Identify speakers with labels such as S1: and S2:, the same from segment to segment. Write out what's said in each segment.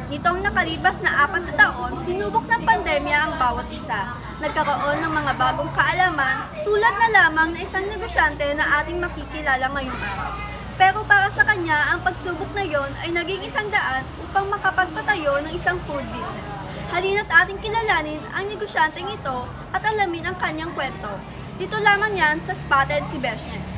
S1: Nitong nakalipas na 4 na taon, sinubok ng pandemya ang bawat isa. Nagkaroon ng mga bagong kaalaman tulad na lamang na isang negosyante na ating makikilala ngayong araw. Pero para sa kanya, ang pagsubok na yon ay naging isang daan upang makapagpatayo ng isang food business. Halina't ating kilalanin ang negosyanteng ito at alamin ang kanyang kwento. Dito lamang yan sa Spotted si Beshnes.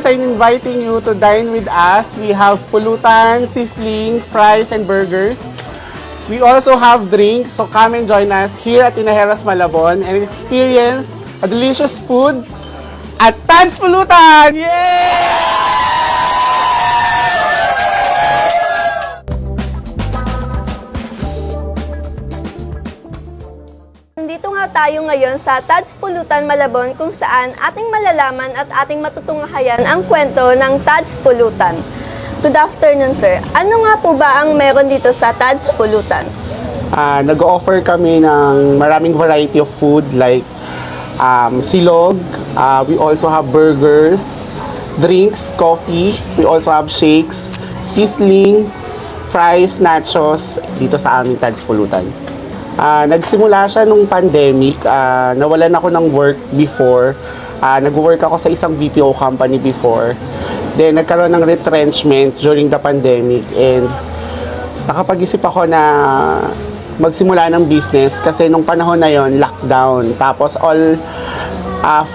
S2: I'm inviting you to dine with us. We have pulutan, sizzling, fries, and burgers. We also have drinks, so come and join us here at Tinajeros, Malabon and experience a delicious food at Tad's Pulutan! Yay!
S1: Nandito nga tayo ngayon sa Tad's Pulutan, Malabon kung saan ating malalaman at ating matutunghayan ang kwento ng Tad's Pulutan. Good afternoon, sir. Ano nga po ba ang meron dito sa Tad's Pulutan?
S2: Nag-offer kami ng maraming variety of food like silog, we also have burgers, drinks, coffee, we also have shakes, sizzling, fries, nachos dito sa aming Tad's Pulutan. Nagsimula siya nung pandemic, nawalan ako ng work before. Nag-work ako sa isang BPO company before. Then nagkaroon ng retrenchment during the pandemic and nakapag-isip ako na magsimula ng business kasi nung panahon na yon lockdown. Tapos all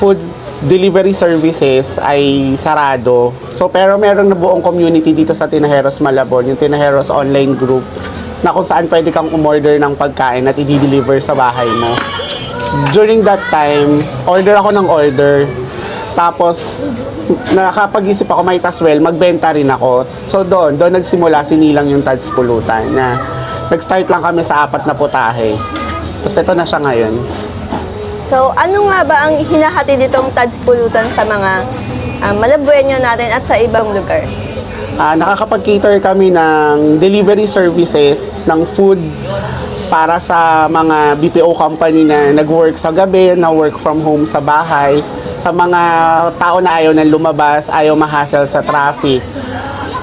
S2: food delivery services ay sarado. So pero merong nabuong community dito sa Tinajeros, Malabon, yung Tinajeros online group na kung saan pwede kang umorder ng pagkain at i-deliver sa bahay mo. During that time, order ako ng order. Tapos, nakapag-isip ako, might as well, magbenta rin ako. So doon nagsimula, sinilang yung Tad's Pulutan na nag-start lang kami sa 4 na putahe. Tapos ito na siya ngayon.
S1: So, ano nga ba ang hinahati ditong Tad's Pulutan sa mga Malabueño natin at sa ibang lugar?
S2: Nakakapag-cater kami ng delivery services ng food para sa mga BPO company na nag-work sa gabi, na work from home sa bahay, sa mga tao na ayaw nang lumabas, ayaw ma-hassle sa traffic.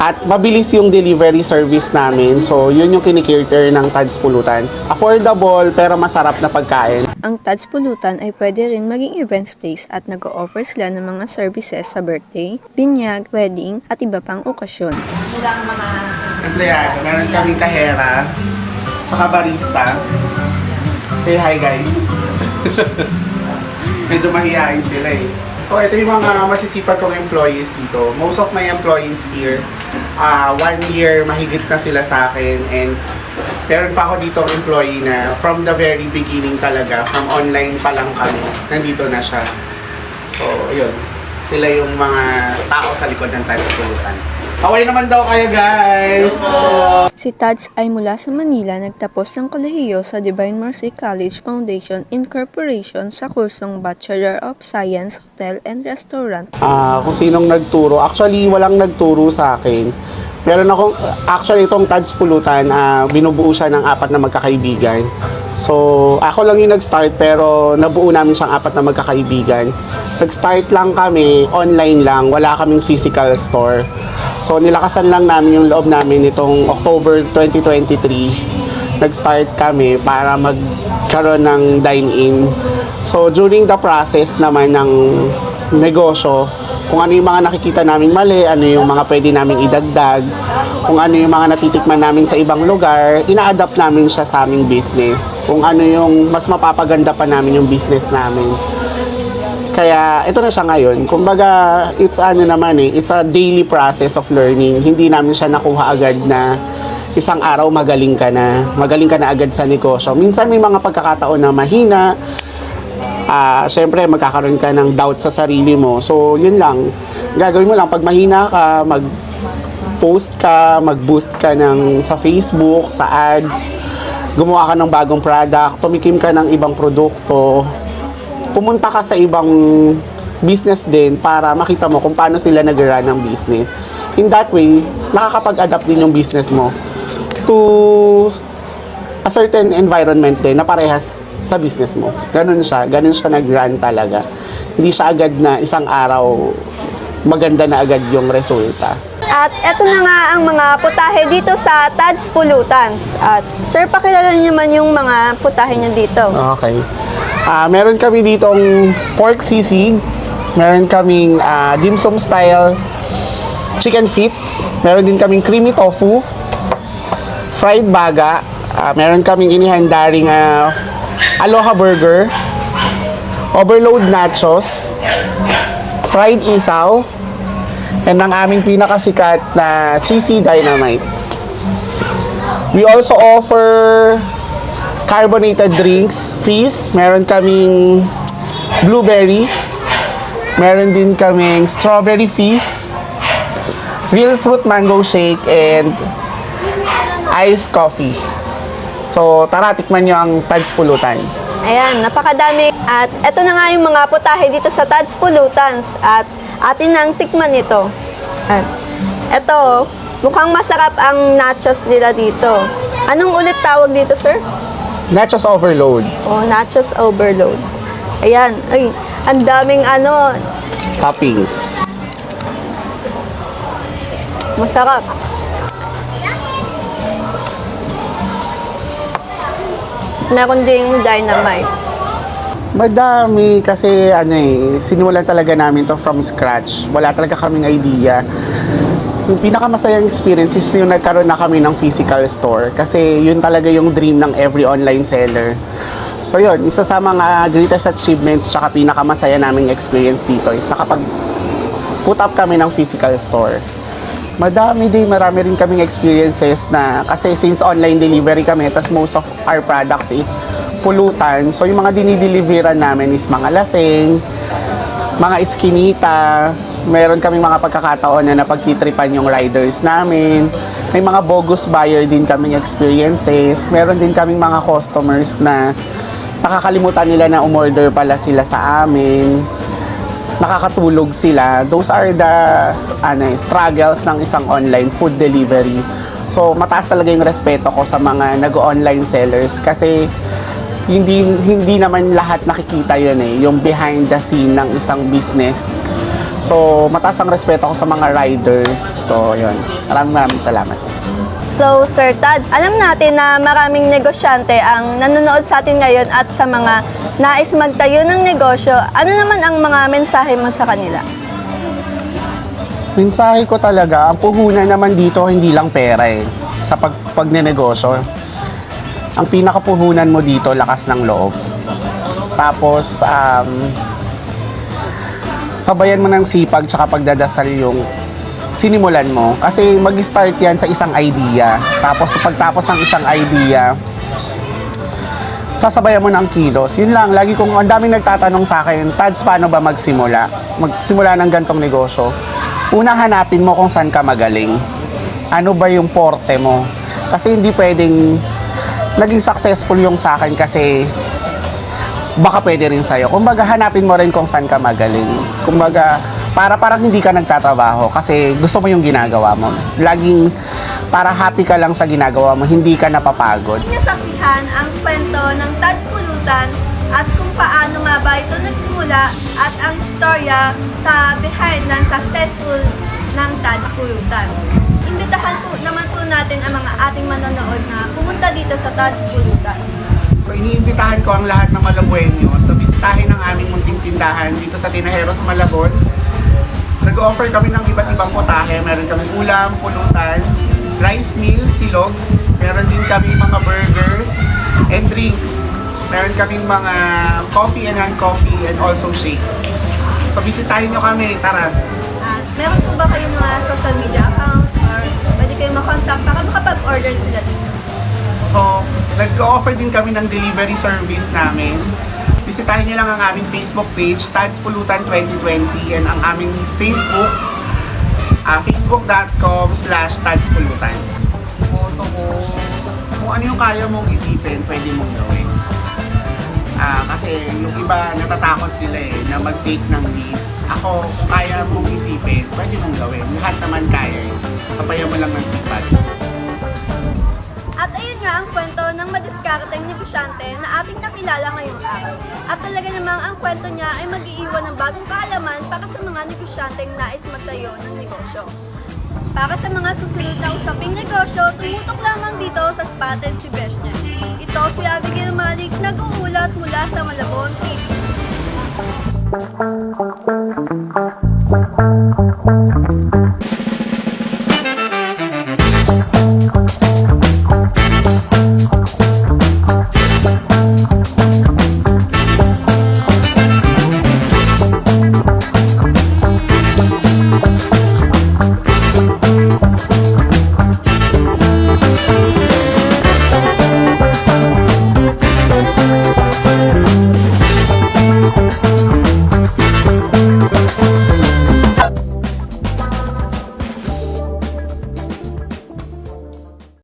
S2: At mabilis yung delivery service namin. So, yun yung kinikater ng Tad's Pulutan. Affordable pero masarap na pagkain.
S1: Ang Tad's Pulutan ay pwede rin maging events place at nag-o-offer sila ng mga services sa birthday, binyag, wedding, at iba pang okasyon.
S2: Ilang mga empleyado, meron kaming kahera, tsaka barista. Say hi guys. Medyo mahihain sila eh. So ito yung mga masisipag kong employees dito. Most of my employees here, 1 year mahigit na sila sa akin and meron pa ako dito employee na from the very beginning talaga, from online pa lang kami, nandito na siya. So yun, sila yung mga tao sa likod ng Tad's Pulutan. Kaway naman daw kayo guys!
S1: Si Tad's ay mula sa Manila, nagtapos ng kolehiyo sa Divine Mercy College Foundation Incorporation sa kursong Bachelor of Science, Hotel and Restaurant.
S2: Kung sinong nagturo, actually walang nagturo sa akin. Meron akong, actually itong Tad's Pulutan, binubuo siya ng 4 na magkakaibigan. So, ako lang yung nag-start pero nabuo namin siyang 4 na magkakaibigan. Nag-start lang kami, online lang, wala kaming physical store. So, nilakasan lang namin yung loob namin itong October 2023. Nag-start kami para magkaroon ng dine-in. So, during the process naman ng negosyo, kung ano yung mga nakikita namin mali, ano yung mga pwede namin idagdag, kung ano yung mga natitikman namin sa ibang lugar, ina-adapt namin siya sa aming business. Kung ano yung mas mapapaganda pa namin yung business namin. Kaya ito na siya ngayon. Kumbaga, it's ano naman it's a daily process of learning. Hindi namin siya nakuha agad na isang araw magaling ka na agad sa negosyo. Minsan may mga pagkakataon na mahina, syempre magkakaroon ka ng doubt sa sarili mo. So, yun lang. Gagawin mo lang, pag mahina ka, mag-post ka, mag-boost ka sa Facebook, sa ads, gumawa ka ng bagong product, tumikim ka ng ibang produkto, pumunta ka sa ibang business din para makita mo kung paano sila nag-run ng business. In that way, nakakapag-adapt din yung business mo to a certain environment din na parehas sa business mo. Ganun siya nag-run talaga. Hindi siya agad na isang araw maganda na agad yung resulta.
S1: At eto na nga ang mga putahe dito sa Tad's Pollutants. At sir, pakilala niyo naman yung mga putahe niyo dito.
S2: Okay. Meron kami ditong pork sisig, meron kaming dim sum style chicken feet, meron din kaming creamy tofu, fried baga, meron kaming inihandaring aloha burger, overload nachos, fried isaw, and ang aming pinakasikat na cheesy dynamite. We also offer carbonated drinks, fizz. Meron kaming blueberry. Meron din kaming strawberry fizz, real fruit mango shake, and iced coffee. So, tara, tikman nyo ang Tad's Pulutan.
S1: Ayan, napakadami. At eto na nga yung mga putahe dito sa Tad's Pollutants. At atin nang tikman ito. At eto, mukhang masarap ang nachos nila dito. Anong ulit tawag dito, sir?
S2: Nachos overload.
S1: Oh, nachos overload. Ayan, ay, ang daming
S2: Toppings.
S1: masarap. Meron ding dynamite.
S2: Madami kasi sinimulan talaga namin to from scratch. Wala talaga kaming idea. Yung pinakamasayang experience is yung nagkaroon na kami ng physical store kasi yun talaga yung dream ng every online seller. So yun, isa sa mga greatest achievements tsaka pinakamasaya naming experience dito is nakapag-put up kami ng physical store. Marami rin kaming experiences na kasi since online delivery kami, tas most of our products is pulutan. So yung mga dinideliveran namin is mga lasing, mga iskinita, meron kaming mga pagkakataon na napagtitripan yung riders namin. May mga bogus buyer din kaming experiences. Meron din kaming mga customers na nakakalimutan nila na umorder pala sila sa amin. Nakakatulog sila. Those are the struggles ng isang online food delivery. So mataas talaga yung respeto ko sa mga nag-online sellers kasi hindi naman lahat nakikita yun yung behind the scene ng isang business. So mataas ang respeto ko sa mga riders. So yun, maraming salamat.
S1: So, Sir Tads, alam natin na maraming negosyante ang nanonood sa atin ngayon at sa mga nais magtayo ng negosyo. Ano naman ang mga mensahe mo sa kanila?
S2: Mensahe ko talaga, ang puhunan naman dito hindi lang pera sa pagnenegosyo. Ang pinakapuhunan mo dito, lakas ng loob. Tapos, sabayan mo ng sipag tsaka pagdadasal yung sinimulan mo. Kasi mag-start yan sa isang idea. Tapos pagtapos ng isang idea, sasabayan mo ng kilos. Yun lang, lagi kong, ang daming nagtatanong sa akin, Tads, paano ba magsimula? Magsimula ng gantong negosyo. Una, hanapin mo kung saan ka magaling. Ano ba yung porte mo? Kasi hindi pwedeng naging successful yung sa akin kasi baka pwede rin sa'yo. Kumbaga, hanapin mo rin kung saan ka magaling. Kumbaga, parang hindi ka nagtatrabaho kasi gusto mo yung ginagawa mo. Laging para happy ka lang sa ginagawa mo, hindi ka napapagod.
S1: Nasaksihan ang kwento ng Tad's Pulutan at kung paano nga ba ito nagsimula at ang storya sa behind ng successful ng Tad's Pulutan. Imbitahan po naman po natin ang mga ating manonood na pumunta dito sa Tad's Pulutan.
S2: So iniimbitahan ko ang lahat ng Malabueños sa bisitahin ng aming munting tindahan dito sa Tinajeros, Malabon. Nag-offer kami ng iba't ibang putahe. Meron kami ulam, pulutan, rice meal, silog. Meron din kami mga burgers and drinks. Meron kami mga coffee and non-coffee and also shakes. So bisitahin nyo kami, tara.
S1: At meron po ba kayong mga social media account or pwede kayong makontak para makapag-order sila dito?
S2: So, nag-offer din kami ng delivery service namin. bisitahin niyo lang ang aming Facebook page, Tads Pulutan 2020, and ang aming Facebook, facebook.com/Tads Pulutan. Kung ano yung kaya mong isipin, pwede mong gawin. Kasi yung iba natatakot sila na mag-take ng risk. Ako, kung kaya mong isipin, pwede mong gawin. Lahat naman kaya eh. Sapayan mo lang ng sipag.
S1: At ayun nga ang kwento ng madiskarteng negosyante na ating nakilala ngayong araw. At talaga namang ang kwento niya ay mag-iiwan ng bagong kaalaman para sa mga negosyanteng nais magtayo ng negosyo. Para sa mga susunod na usaping negosyo, tumutok lamang dito sa Spotted si Beshnes. Ito si Abigail Malik, nag-uulat mula sa Malabon TV.